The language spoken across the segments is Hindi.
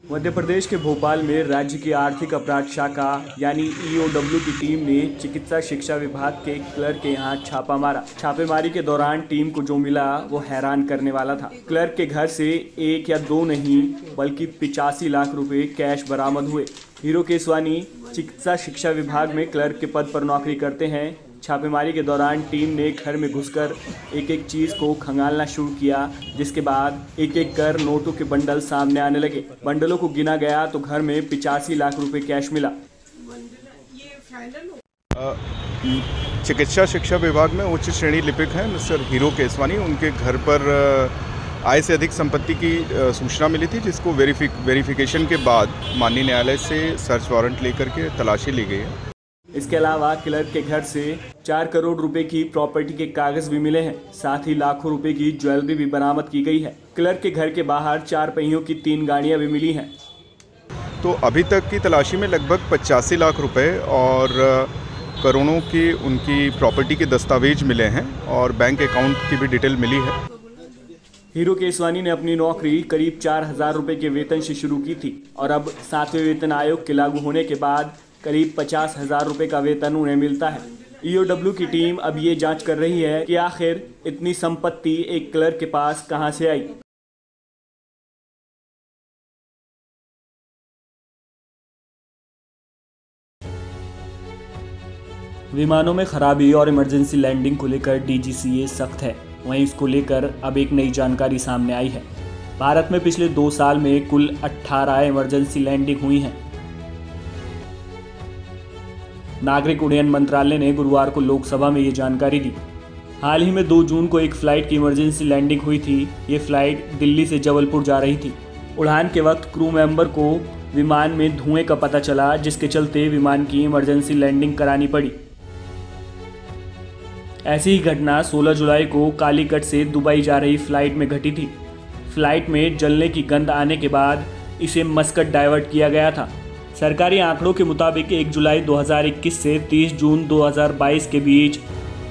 मध्य प्रदेश के भोपाल में राज्य की आर्थिक अपराध शाखा यानी ईओडब्ल्यू की टीम ने चिकित्सा शिक्षा विभाग के क्लर्क के यहाँ छापा मारा। छापेमारी के दौरान टीम को जो मिला वो हैरान करने वाला था। क्लर्क के घर से 1 या 2 नहीं बल्कि 85 लाख रुपए कैश बरामद हुए। हीरो केसवानी चिकित्सा शिक्षा विभाग में क्लर्क के पद पर नौकरी करते हैं। छापेमारी के दौरान टीम ने घर में घुसकर एक एक चीज को खंगालना शुरू किया, जिसके बाद एक एक कर नोटों के बंडल सामने आने लगे। बंडलों को गिना गया तो घर में 85 लाख रुपए कैश मिला। चिकित्सा शिक्षा विभाग में उच्च श्रेणी लिपिक हैं मिस्टर हीरो केसवानी। उनके घर पर आय से अधिक संपत्ति की सूचना मिली थी, जिसको वेरिफिकेशन के बाद माननीय न्यायालय से सर्च वारंट लेकर के तलाशी ली गई है। इसके अलावा क्लर्क के घर से 4 करोड़ रुपए की प्रॉपर्टी के कागज भी मिले हैं। साथ ही लाखों रुपए की ज्वेलरी भी बरामद की गई है। क्लर्क के घर के बाहर 4 पहियों की 3 गाड़ियां भी मिली हैं। तो अभी तक की तलाशी में लगभग 85 लाख रुपए और करोड़ों की उनकी प्रॉपर्टी के दस्तावेज मिले हैं और बैंक अकाउंट की भी डिटेल मिली है। हीरो केसवानी ने अपनी नौकरी करीब 4,000 रुपए के वेतन से शुरू की थी और अब 7वें वेतन आयोग के लागू होने के बाद करीब 50,000 रुपए का वेतन उन्हें मिलता है। ईओडब्ल्यू की टीम अब ये जांच कर रही है कि आखिर इतनी संपत्ति एक क्लर्क के पास कहां से आई। विमानों में खराबी और इमरजेंसी लैंडिंग को लेकर डीजीसीए सख्त है। वहीं इसको लेकर अब एक नई जानकारी सामने आई है। भारत में पिछले 2 साल में कुल 18 इमरजेंसी लैंडिंग हुई हैं। नागरिक उड्डयन मंत्रालय ने गुरुवार को लोकसभा में ये जानकारी दी। हाल ही में 2 जून को एक फ्लाइट की इमरजेंसी लैंडिंग हुई थी। ये फ्लाइट दिल्ली से जबलपुर जा रही थी। उड़ान के वक्त क्रू मेंबर को विमान में धुएं का पता चला, जिसके चलते विमान की इमरजेंसी लैंडिंग करानी पड़ी। ऐसी ही घटना 16 जुलाई को कालीकट से दुबई जा रही फ्लाइट में घटी थी। फ्लाइट में जलने की गंध आने के बाद इसे मस्कट डाइवर्ट किया गया था। सरकारी आंकड़ों के मुताबिक 1 जुलाई 2021 से 30 जून 2022 के बीच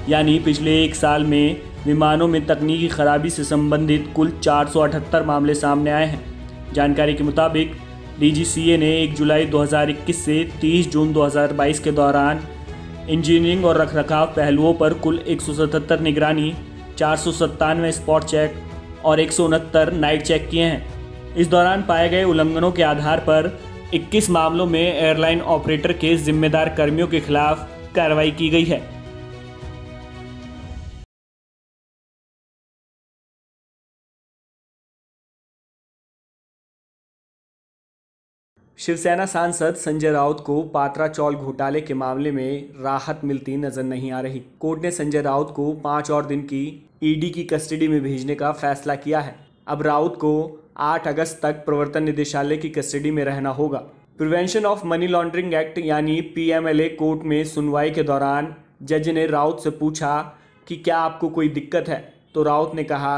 यानी पिछले 1 साल में विमानों में तकनीकी खराबी से संबंधित कुल 478 मामले सामने आए हैं। जानकारी के मुताबिक डीजीसीए ने 1 जुलाई 2021 से 30 जून 2022 के दौरान इंजीनियरिंग और रखरखाव पहलुओं पर कुल 177 निगरानी, 497 स्पॉट चेक और 169 नाइट चेक किए हैं। इस दौरान पाए गए उल्लंघनों के आधार पर 21 मामलों में एयरलाइन ऑपरेटर के जिम्मेदार कर्मियों के खिलाफ कार्रवाई की गई है। शिवसेना सांसद संजय राउत को पात्रा चौल घोटाले के मामले में राहत मिलती नजर नहीं आ रही। कोर्ट ने संजय राउत को 5 और दिन की ईडी की कस्टडी में भेजने का फैसला किया है। अब राउत को 8 अगस्त तक प्रवर्तन निदेशालय की कस्टडी में रहना होगा। Prevention of money laundering act यानी पीएमएलए कोर्ट में सुनवाई के दौरान जज ने राउत से पूछा कि क्या आपको कोई दिक्कत है, तो राउत ने कहा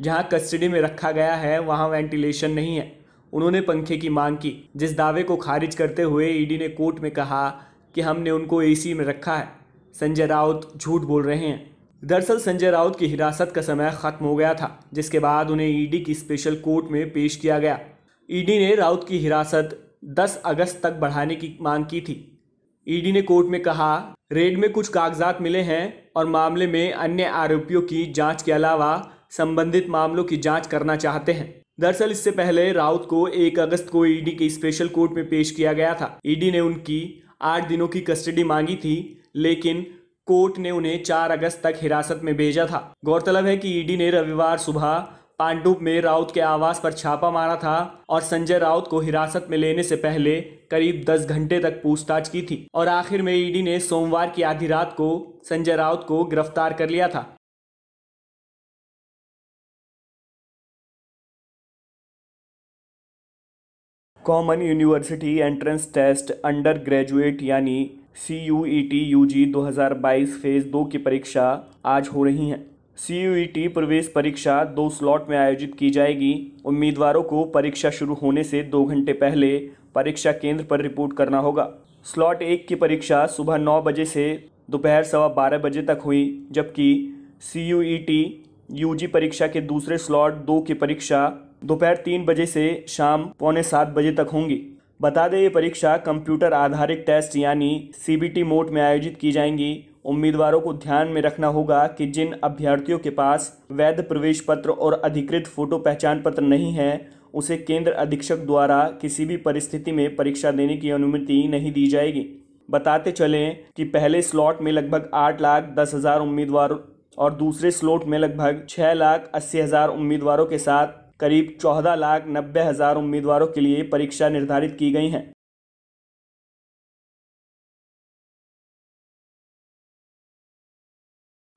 जहां कस्टडी में रखा गया है वहां वेंटिलेशन नहीं है। उन्होंने पंखे की मांग की, जिस दावे को खारिज करते हुए ईडी ने कोर्ट में कहा कि हमने उनको एसी में रखा है। संजय राउत झूठ बोल रहे हैं। दरअसल संजय राउत की हिरासत का समय खत्म हो गया था, जिसके बाद उन्हें ईडी की स्पेशल कोर्ट में पेश किया गया। ईडी ने राउत की हिरासत 10 अगस्त तक बढ़ाने की मांग की थी। ईडी ने कोर्ट में कहा, रेड में कुछ कागजात मिले हैं और मामले में अन्य आरोपियों की जांच के अलावा संबंधित मामलों की जांच करना चाहते हैं। दरअसल इससे पहले राउत को 1 अगस्त को ईडी की स्पेशल कोर्ट में पेश किया गया था। ईडी ने उनकी 8 दिनों की कस्टडी मांगी थी, लेकिन कोर्ट ने उन्हें 4 अगस्त तक हिरासत में भेजा था। गौरतलब है कि ईडी ने रविवार सुबह पांडुप में राउत के आवास पर छापा मारा था और संजय राउत को हिरासत में लेने से पहले करीब 10 घंटे तक पूछताछ की थी और आखिर में ईडी ने सोमवार की आधी रात को संजय राउत को गिरफ्तार कर लिया था। Common university entrance test undergraduate यानी CUET UG 2022 फेज़ 2 की परीक्षा आज हो रही हैं। CUET प्रवेश परीक्षा 2 स्लॉट में आयोजित की जाएगी। उम्मीदवारों को परीक्षा शुरू होने से 2 घंटे पहले परीक्षा केंद्र पर रिपोर्ट करना होगा। स्लॉट 1 की परीक्षा सुबह 9 बजे से दोपहर 12:15 बजे तक हुई, जबकि CUET UG परीक्षा के दूसरे स्लॉट 2 की परीक्षा दोपहर 3 बजे से शाम 6:45 बजे तक होंगी। बता दें ये परीक्षा कंप्यूटर आधारित टेस्ट यानी CBT मोड में आयोजित की जाएंगी। उम्मीदवारों को ध्यान में रखना होगा कि जिन अभ्यर्थियों के पास वैध प्रवेश पत्र और अधिकृत फोटो पहचान पत्र नहीं है उसे केंद्र अधीक्षक द्वारा किसी भी परिस्थिति में परीक्षा देने की अनुमति नहीं दी जाएगी। बताते चलें कि पहले स्लॉट में लगभग 8,10,000 उम्मीदवार और दूसरे स्लॉट में लगभग 6,80,000 उम्मीदवारों के साथ करीब 14,90,000 उम्मीदवारों के लिए परीक्षा निर्धारित की गई हैं।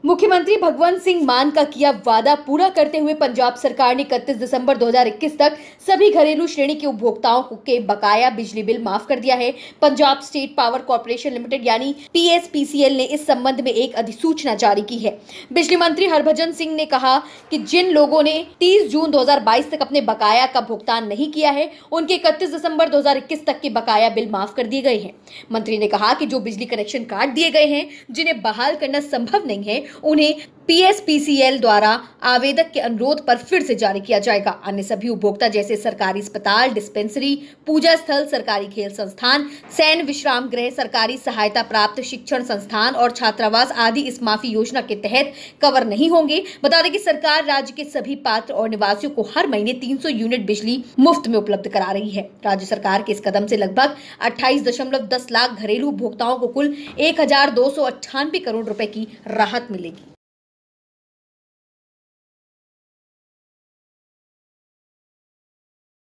मुख्यमंत्री भगवंत सिंह मान का किया वादा पूरा करते हुए पंजाब सरकार ने 31 दिसंबर 2021 तक सभी घरेलू श्रेणी के उपभोक्ताओं के बकाया बिजली बिल माफ कर दिया है। Punjab state power corporation limited यानी PSPCL ने इस संबंध में एक अधिसूचना जारी की है। बिजली मंत्री हरभजन सिंह ने कहा कि जिन लोगों ने 30 जून 2022 तक अपने बकाया का भुगतान नहीं किया है उनके 31 दिसंबर 2021 तक के बकाया बिल माफ कर दिए गए हैं। मंत्री ने कहा कि जो बिजली कनेक्शन काट दिए गए हैं जिन्हें बहाल करना संभव नहीं है उन्हें PSPCL द्वारा आवेदक के अनुरोध पर फिर से जारी किया जाएगा। अन्य सभी उपभोक्ता जैसे सरकारी अस्पताल, डिस्पेंसरी, पूजा स्थल, सरकारी खेल संस्थान, सैन्य विश्राम गृह, सरकारी सहायता प्राप्त शिक्षण संस्थान और छात्रावास आदि इस माफी योजना के तहत कवर नहीं होंगे। बता दें कि सरकार राज्य के सभी पात्र और निवासियों को हर महीने 300 यूनिट बिजली मुफ्त में उपलब्ध करा रही है। राज्य सरकार के इस कदम से लगभग 28.10 लाख घरेलू उपभोक्ताओं को कुल 1,298 करोड़ रुपए की राहत मिलेगी।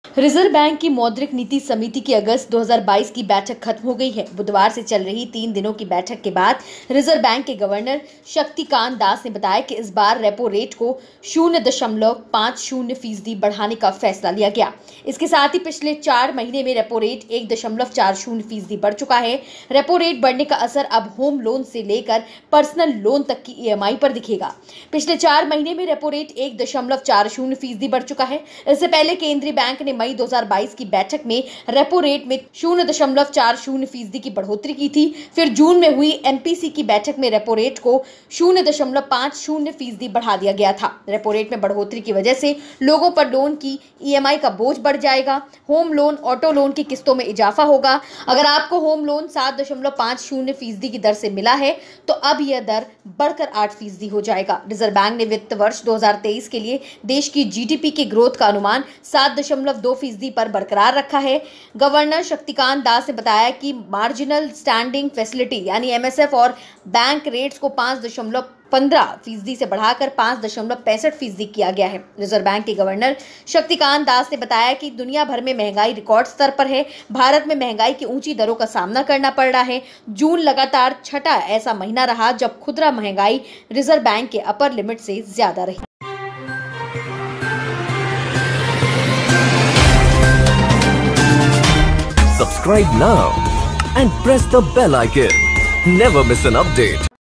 रिजर्व बैंक की मौद्रिक नीति समिति की अगस्त 2022 की बैठक खत्म हो गई है। बुधवार से चल रही 3 दिनों की बैठक के बाद रिजर्व बैंक के गवर्नर शक्तिकांत दास ने बताया कि इस बार रेपो रेट को 0.50% बढ़ाने का फैसला लिया गया। इसके साथ ही पिछले 4 महीने में रेपो रेट 1.40% बढ़ चुका है। रेपो रेट बढ़ने का असर अब होम लोन से लेकर पर्सनल लोन तक की EMI पर दिखेगा। पिछले 4 महीने में रेपो रेट 1.40% बढ़ चुका है। इससे पहले केंद्रीय बैंक ने मई 2022 की बैठक में रेपो रेट में 0.40% की बढ़ोतरी की थी। फिर जून में हुई MPC की बैठक में रेपो रेट को 0.50% बढ़ा दिया गया था। रेपो रेट में बढ़ोतरी की वजह से लोगों पर लोन की EMI का बोझ बढ़ जाएगा। होम लोन, ऑटो लोन की किस्तों में इजाफा होगा। अगर आपको होम लोन 7.50% की दर से मिला है तो अब यह दर बढ़कर 8% हो जाएगा। रिजर्व बैंक ने वित्त वर्ष 2023 के लिए देश की GDP के ग्रोथ का अनुमान 7.2% पर बरकरार रखा है। गवर्नर शक्तिकांत दास ने बताया कि मार्जिनल स्टैंडिंग फैसिलिटी यानी MSF और बैंक रेट्स को 5.15% से बढ़ाकर 5.65% किया गया है। रिजर्व बैंक के गवर्नर शक्तिकांत दास ने बताया कि दुनिया भर में महंगाई रिकॉर्ड स्तर पर है। भारत में महंगाई की ऊंची दरों का सामना करना पड़ रहा है। जून लगातार छठा ऐसा महीना रहा जब खुदरा महंगाई रिजर्व बैंक के अपर लिमिट से ज्यादा रही। Subscribe now and press the bell icon. Never miss an update.